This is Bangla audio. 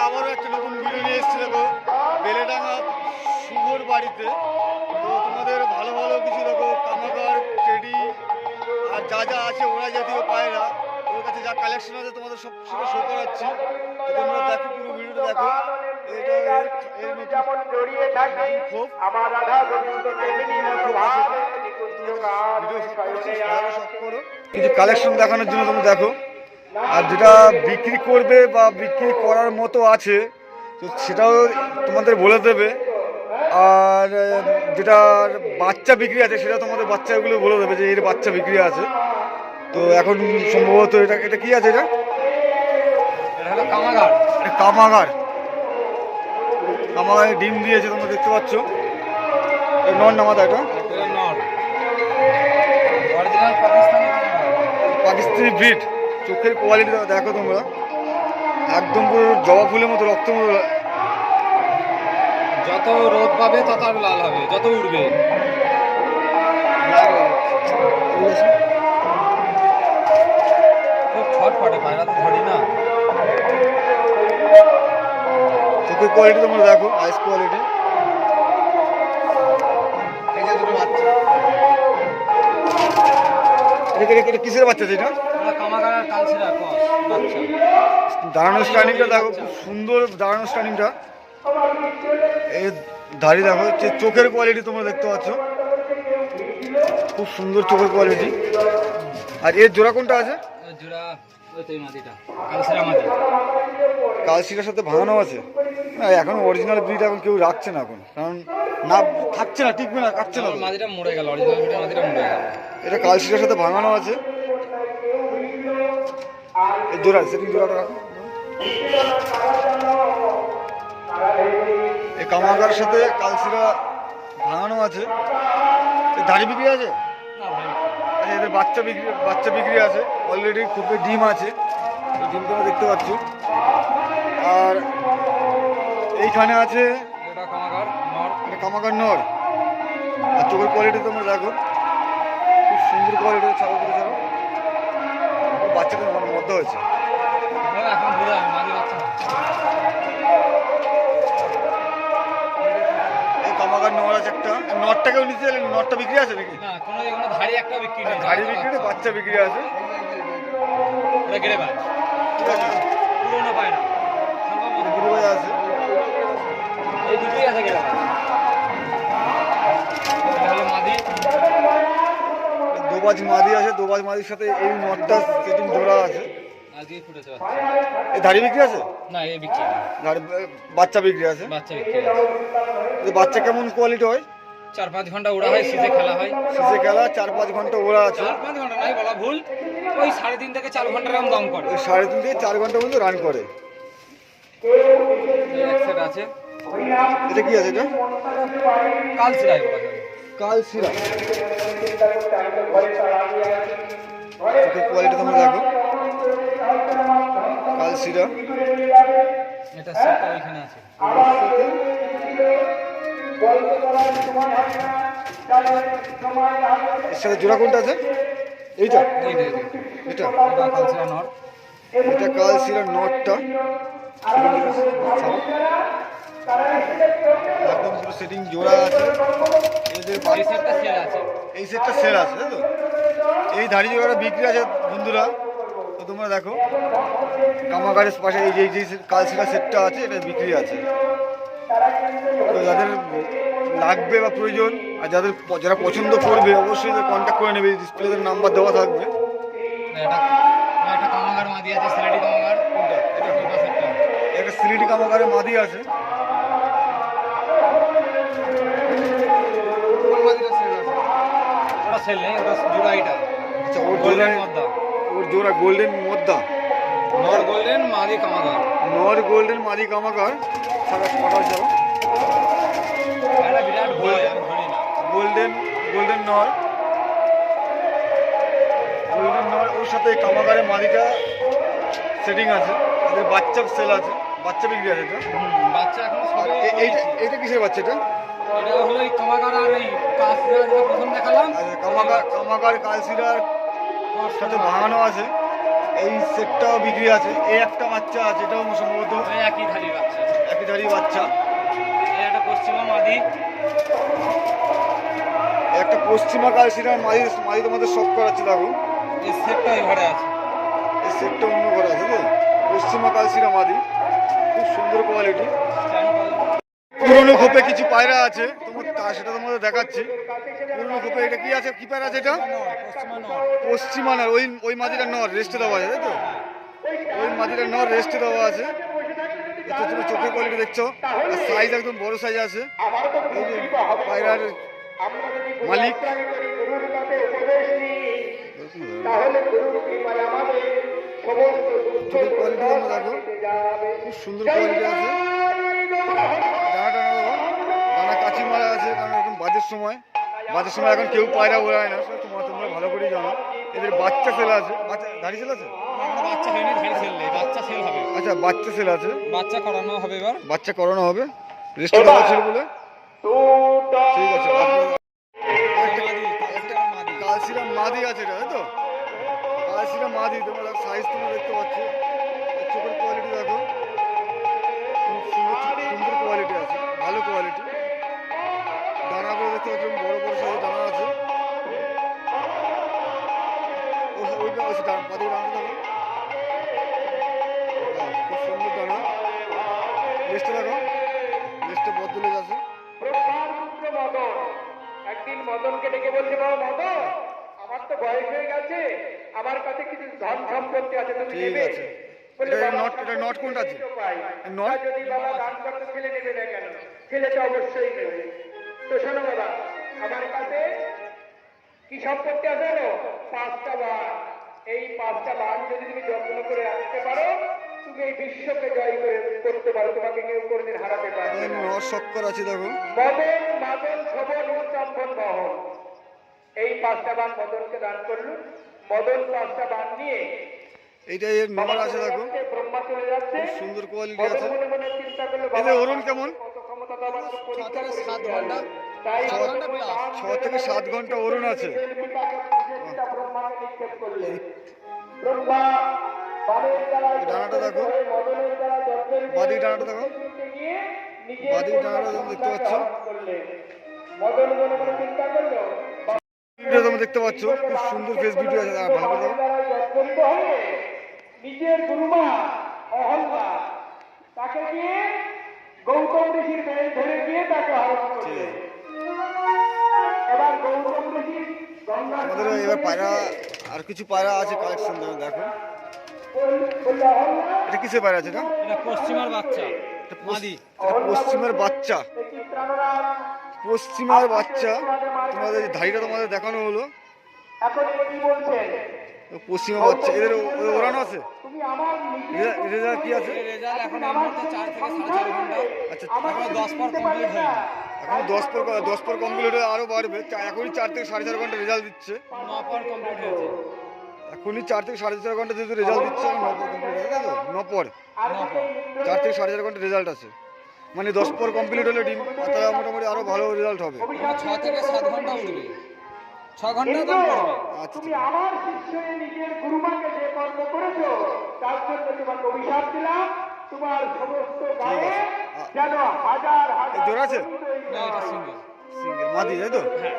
আবারও একটা নতুন ভিডিও নিয়ে এসেছি। দেখো বেলেডাঙ্গা শুভর বাড়িতে। তো তোমাদের ভালো ভালো কিছু দেখো কামাগার, টেডি আর যা যা আছে ওরা জাতীয় পায়রা, ওর কাছে যা কালেকশন আছে তোমাদের সব সেটা শো করাচ্ছি। তো তোমরা দেখো, পুরো ভিডিওটা দেখো। এটা এর নতুন খোপ কিছু কালেকশন দেখানোর জন্য তোমরা দেখো। আর যেটা বিক্রি করবে বা বিক্রি করার মতো আছে তো সেটাও তোমাদের বলে দেবে। আর যেটা বাচ্চা বিক্রি আছে সেটা তোমাদের বাচ্চাগুলো বলে দেবে যে এর বাচ্চা বিক্রি আছে। তো এখন সম্ভবত এটা এটা কি আছে? এটা হলো কামাগার। কামাগার, কামাগারে ডিম দিয়েছে তোমরা দেখতে পাচ্ছ। নর নামাদা, এটা পাকিস্তানি ব্রিড। চোখের কোয়ালিটি দেখো তোমরা, একদম পুরো জবা ফুলের মতো, রক্ত মতো। যত রোদ পাবে তত আর লাল হবে, যত উঠবে। খুব ছটফটে, পায়রা তো ধরি না। চোখের কোয়ালিটি তোমরা দেখো, আইস কোয়ালিটি। এটা কিসের বাচ্চা? যেটা কামাগার আর কালচিরা বাচ্চা। দাঁড়ানোর স্টাইলিংটা দেখো, খুব সুন্দর দাঁড়ানোর স্টাইলিংটা। এই দাড়ি দেখো, হচ্ছে চোখের কোয়ালিটি তোমরা দেখতে পাচ্ছ, খুব সুন্দর চোখের কোয়ালিটি। আর এর জোড়া কোনটা আছে? জোড়া ওই তো মাদিটা, কালচিরা মাদি। কালচিরার সাথে ভাঙানো আছে না? এখন অরিজিনাল ব্রিড এখন কেউ রাখছে না এখন, কারণ না থাকছে না, টিকবে না, কাটছে না। মাদিটা মরে গেল, অরিজিনাল ব্রিডের মাদিটা মরে গেল। এটা কালচিরার সাথে ভাঙানো আছে। এই জোড়া, সেটিং জোড়াটা রাখো। এই কামাগার সাথে কালচিরা ভাঙানো আছে। দাড়ি বিক্রি আছে? আচ্ছা, এদের বাচ্চা বিক্রি আছে অলরেডি। খুবই ডিম আছে, এই ডিম তোমরা দেখতে পাচ্ছ। আর এইখানে আছে এটা কামাগার নর। এটা কামাগার নর। আর চোখের কোয়ালিটি তোমরা দেখো, খুব সুন্দর কোয়ালিটি। ছাড়ো করে ছাড়ো, বাচ্চাদের মধ্যে হয়েছে। এখন বুড়া মাদি বাচ্চা। এই কামাগার নর আছে একটা। নরটাকেও নিতে চাইলে নরটা বিক্রি আছে নাকি? না, কোনো ধাড়ি একটা বিক্রি নেই। গাড়ি বিক্রি নেই, বাচ্চা বিক্রি আছে। এটা গেড়ে বাজ, পুরোনো পায়রা। বিক্রি হয়ে আছে। এই দুটোই আছে গেড়ে বাজ। এটা হলো মাদি। দোবাজ মাদি আছে, দোবাজ মাদির সাথে এই নটটা সেটিং জোড়া আছে। আজকেই ফুটেছে বাচ্চা। এই ধাড়ি বিক্রি আছে? না, এই বিক্রি না। বাচ্চা বিক্রি আছে। বাচ্চা বিক্রি আছে। এই বাচ্চা কেমন কোয়ালিটি হয়? 4-5 ঘন্টা ওড়া হয়, সিজে খেলা হয়। সিজে খেলা 4-5 ঘন্টা ওরা আছে। 4-5 ঘন্টা নাই, বলা ভুল। ওই 3.5 থেকে 4 ঘন্টার এরকম দাম করে। ওই 3.5 থেকে 4 ঘন্টা পর্যন্ত রান করে। এক সেট আছে। এটা কি আছে? এটা কালচিরাই বলা যায়। কালচিরা। চোখের কোয়ালিটি তোমরা দেখো, কালচিরা। এটা সেটটা ওইখানে আছে। এর সাথে জোড়া কোনটা আছে? এইটা এইটা এটা কালচিরা নর। এটা কালচিরার নটটা। একদম পুরো সেটিং জোড়া আছে। এদের এই সেটটা সেল আছে। এই সেটটা সেল আছে, তাই তো? এই ধাড়ি জোড়াটা বিক্রি আছে বন্ধুরা। তো তোমরা দেখো কামাগারের পাশে এই যে কালচিরা সেটটা আছে, এটা বিক্রি আছে। তো যাদের লাগবে বা প্রয়োজন, আর যারা পছন্দ করবে অবশ্যই কন্ট্যাক্ট করে নেবে। ডিসপ্লেতে নাম্বার দেওয়া থাকবে। একটা কামাগার মাদি আছে, সিলেটি কামাগার। কোনটা? এটা ওই পাশেরটা। একটা সিলেটি কামাগারের মাদি আছে। ওটা সেল নেই, ওটা জোড়া। এটা আচ্ছা, ওর গোল্ডেন জোড়া, মদ্দা। ওর জোড়া গোল্ডেন মদ্দা। নর গোল্ডেন, মাদি কামাগার। নর গোল্ডেন মাদি কামাগার। ছাড়া পাঠাও যাও। এটা বিরাট বড়, আমি ধরি না। গোল্ডেন গোল্ডেন নর, গোল্ডেন নর। ওর সাথে কামাগারের মাদিটা সেটিং আছে। এদের বাচ্চা সেল আছে, বাচ্চা বিক্রি আছে। এটা বাচ্চা এখন আর সবে এইটা কিসের বাচ্চা? এটা এটা হলো এই কামাগার আর এই কালচিরা যেটা প্রথম দেখালাম। কামাগার কালচিরার সাথে ভাঙানো আছে। এই সেটটাও বিক্রি আছে। এই একটা বাচ্চা আছে, এটাও সম্ভবত ওই একই ধারি বাচ্চা। একই ধারি বাচ্চা। এই একটা পশ্চিমা মাদি। একটা পশ্চিমা কালশিরার মাদি মাদি তোমাদের শখ করাচ্ছে দেখো। এই সেটটা ওই ঘরে আছে। এই সেটটা অন্য ঘরে আছে তো। পশ্চিমা কালশিরা মাদি, খুব সুন্দর কোয়ালিটি। পুরনো খোপে কিছু পায়রা আছে, সেটা তোমাদের দেখাচ্ছি। পুরনো খোপে এটা কি আছে, কি পায়রা আছে এটা? পশ্চিমা নর। ওই মাদিটা নর রেস্টে দেওয়া আছে, তাই তো? ওই মাদিটা নর রেস্টে দেওয়া আছে। এটা তুমি চোখের কোয়ালিটি দেখছো, সাইজ একদম বড় সাইজ আছে। এই যে পায়রার মালিক, চোখের কোয়ালিটি তোমরা দেখো, খুব সুন্দর কোয়ালিটি আছে। ডানা টানা দেখো, ডানা কাচি মারা আছে, কারণ এখন বাজের সময় এখন কেউ পায়রা ওড়ায় না, তোমরা ভালো করেই জানো। এদের বাচ্চা সেল আছে, ধাড়ি সেল আছে। বাচ্চা হয়নি, ধারি সেল নেই, বাচ্চা সেল হবে। আচ্ছা, বাচ্চা সেল আছে, বাচ্চা করানো হবে এবার। বাচ্চা করানো হবে, রেস্টে দেওয়া ছিল বলে। ঠিক আছে, কালশিরা মাদি আছে এটা, তাই তো? কালশিরা মাদি, তোমরা সাইজ তোমরা দেখতে পাচ্ছ, চোখের কোয়ালিটি দেখো, খুব সুন্দর কোয়ালিটি আছে, ভালো কোয়ালিটি। দানাগুলো দেখতে পাচ্ছ, বড় বড় সাইজের দানা আছে। ওইটা আছে মাদি দানা দেখো, খুব সুন্দর দানা। লেজটা দেখো, লেজটা বদলেজ আছে। একদিন মদনকে ডেকে বলছে, বাবা মদন, আমার তো বয়স হয়ে গেছে, আমার কাছে কিছু ধন সম্পত্তি আছে, তুমি ঠিক নেবে? আছে। বললে, এটা বাবা, নট, এটা নট কোনটা আছে? নট যদি বাবা দান করতে, ছেলে নেবে না কেন? ছেলে তো অবশ্যই নেবে। তো শোনো বাবা, আমার কাছে কি সম্পত্তি আছে জানো? 5টা বান। এই 5টা বান যদি তুমি যত্ন করে রাখতে পারো, তুমি এই বিশ্বকে জয় করতে পারো, তোমাকে কেউ কোনদিন হারাতে পারবে না। নট শক্কর আছে দেখো। মদন মাদন শোভন উচ্চম্বন বহন, এই 5টা বান মদনকে দান করলু। মদন 5টা বান নিয়ে এইটা এর নম্বর আছে দেখো, ব্রহ্মা চলে যাচ্ছে। খুব সুন্দর কোয়ালিটি মদন আছে। মনে মনে চিন্তা করলো, এদের ওজন কেমন? কত ক্ষমতা দেওয়ার তো পরীক্ষা করে 7 দিতে ঘন্টা। হবে। তাই 6 থেকে 7 ঘন্টা ওজন আছে। ব্রহ্মাকে নিক্ষেপ করলেন। ব্রহ্মা বানের দ্বারা ডানাটা দেখো, মদনের দ্বারা যত্নের বাদিক ডানাটা দেখো, গিয়ে নিজের বাদিক ডানাটা তোমরা দেখতে পাচ্ছ। করলেন। মদন মনে মনে চিন্তা করলো, ভিডিও তোমরা দেখতে পাচ্ছ, খুব সুন্দর ফেস ভিডিও আছে, আর ভালো করে দেখো। যত্নিত হয়ে নিজের গুরুমা অহল্যা তাকে গিয়ে গৌতম ঋষির বেশ ধরে গিয়ে তাকে হরণ করছে। এবার গৌতম ঋষি গঙ্গা আমাদের এবার পায়রা, আর কিছু পায়রা আছে কালেকশন দেখো। বললে, অহল্যা এটা কিসের পায়রা আছে? এটা এটা পশ্চিমার বাচ্চা মাদি। পশ্চিমের বাচ্চা, একটি প্রাণরাজ পশ্চিমার বাচ্চা। তোমাদের ধাড়িটা তোমাদের দেখানো হলো, এখন কি বলছেন? পশ্চিমা বাচ্চা। এদের ওড়ানো আছে, তুমি আমার নিজের রেজাল্ট কি আছে? রেজাল্ট এখন এর মধ্যে 4 থেকে 4.5 ঘন্টা। আচ্ছা, এখনো 10 পর কমপ্লিট হয়নি। এখন 10 পর কমপ্লিট হয়ে আরও বাড়বে। এখনই 4 থেকে 4.5 ঘন্টা রেজাল্ট দিচ্ছে। 9 পর কমপ্লিট হয়েছে। এখনই 4 থেকে 4.5 ঘন্টা যেহেতু রেজাল্ট দিচ্ছে, 9 পর কমপ্লিট হয়ে গেছে। 9 পর 4 থেকে 4.5 ঘন্টা রেজাল্ট আছে, মানে 10 পর কমপ্লিট হলে ডিম তারা মোটামুটি আরও ভালো রেজাল্ট হবে। 6 থেকে 7 ঘন্টা উঠবে, 6 ঘন্টা দাম পড়বে। আচ্ছা, তুমি আমার শিষ্য নিজের গুরুমাকে যে কর্ম করেছো, তার জন্য তোমাকে অভিশাপ দিলাম। তোমার সমস্ত গায়ে যেন হাজার হাজার জোড়া আছে? না, এটা সিঙ্গেল। সিঙ্গেল মাদি, তাই তো? হ্যাঁ।